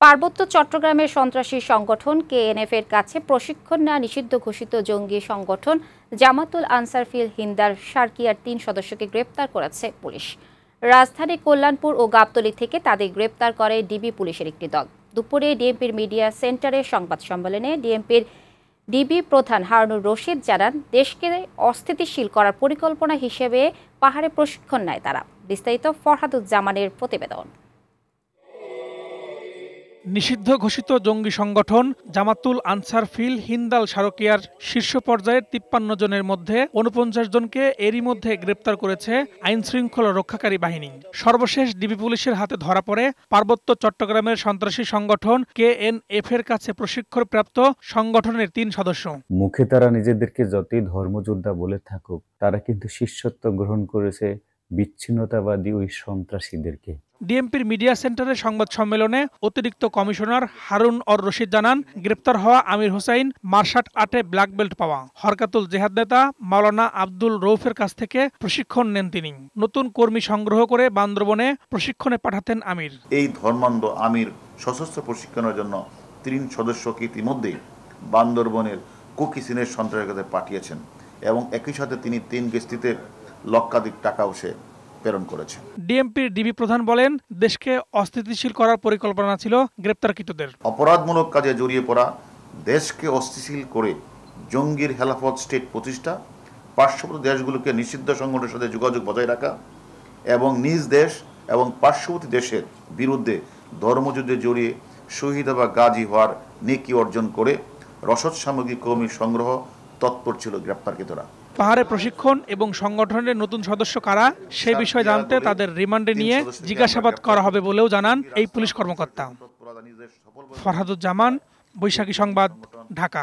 পার্বত্য চট্টগ্রামের সন্ত্রাসী সংগঠন কেএনএফ এর কাছে প্রশিক্ষণ নেওয়া নিষিদ্ধ ঘোষিত জঙ্গি সংগঠন জামাতুল আনসার ফিল হিন্দার সার্কিয়ার 3 সদস্যকে গ্রেপ্তার করেছে পুলিশ। রাজধানী কল্যাণপুর ও গাবতলী থেকে তাদের গ্রেপ্তার করে ডিবি পুলিশের একটি দল। দুপুরে ডিএমপির মিডিয়া সেন্টারে সংবাদ সম্মেলনে ডিএমপির ডিবি প্রধান হারুনুর রশিদ জানান, দেশকে অস্থিতিশীল করার পরিকল্পনা হিসেবে পাহাড়ে প্রশিক্ষণ নেয় তারা। বিস্তারিত ফরহাদুজ্জামানের প্রতিবেদন। নিষিদ্ধ ঘোষিত জঙ্গি সংগঠন জামাতুল আনসার ফিল হিন্দাল সারকিয়ার শীর্ষ পর্যায়ের 53 জনের মধ্যে 49 জনকে এরই মধ্যে গ্রেপ্তার করেছে আইন শৃঙ্খলা রক্ষাকারী বাহিনী। সর্বশেষ ডিবি পুলিশের হাতে ধরা পড়ে পার্বত্য চট্টগ্রামের সন্ত্রাসী সংগঠন কেএনএফ এর কাছে প্রশিক্ষণপ্রাপ্ত সংগঠনের 3 সদস্য। মুখে তারা নিজেদেরকে যতই ধর্মযোদ্ধা বলে থাকুক, তারা কিন্তু শিষ্যত্ব গ্রহণ করেছে বিচ্ছিন্নতাবাদী ওই সন্ত্রাসীদেরকে। ডিএমপির মিডিয়া সেন্টারে সংবাদ সম্মেলনে অতিরিক্ত কমিশনার হারুন অর রশিদ জানান, গ্রেপ্তার হওয়া আমির হোসাইন মার্শাল আর্টে ব্ল্যাক বেল্ট পাওয়া হরকাতুল জেহাদ নেতা মাওলানা আব্দুল রৌফের কাছ থেকে প্রশিক্ষণ নেন তিনি। নতুন কর্মী সংগ্রহ করে বান্দরবনে প্রশিক্ষণে পাঠাতেন আমির। এই ধর্মান্ধ আমির সশস্ত্র প্রশিক্ষণের জন্য 3 সদস্যকে ইতিমধ্যে বান্দরবনের কুকিসিনের সন্ত্রাসের কাছে পাঠিয়েছেন এবং একই সাথে তিনি 3 কিস্তিতে লক্ষাধিক টাকাও সে প্রেরণ করেছে। ডিএমপির ডিবি প্রধান বলেন, দেশকে অস্থিতিশীল করার পরিকল্পনা ছিল গ্রেপ্তারকৃতদের। অপরাধমূলক কাজে জড়িয়ে পড়া, দেশকে অস্থিতিশীল করে জঙ্গির হেলাফত স্টেট প্রতিষ্ঠা, পার্শ্ববর্তী দেশগুলোকে নিষিদ্ধ সংগঠনের সাথে যোগাযোগ বজায় রাখা এবং নিজ দেশ এবং পার্শ্ববর্তী দেশের বিরুদ্ধে ধর্মযুদ্ধে জড়িয়ে শহীদ বা গাজী হওয়ার নেকি অর্জন করে রসদ সামগ্রী কর্মী সংগ্রহ তৎপর ছিল গ্রেপ্তারকৃতরা। পাহাড়ে প্রশিক্ষণ এবং সংগঠনের নতুন সদস্য কারা সে বিষয়ে জানতে তাদের রিমান্ডে নিয়ে জিজ্ঞাসাবাদ করা হবে বলেও জানান এই পুলিশ কর্মকর্তা। ফরহাদুজ্জামান, বৈশাখী সংবাদ, ঢাকা।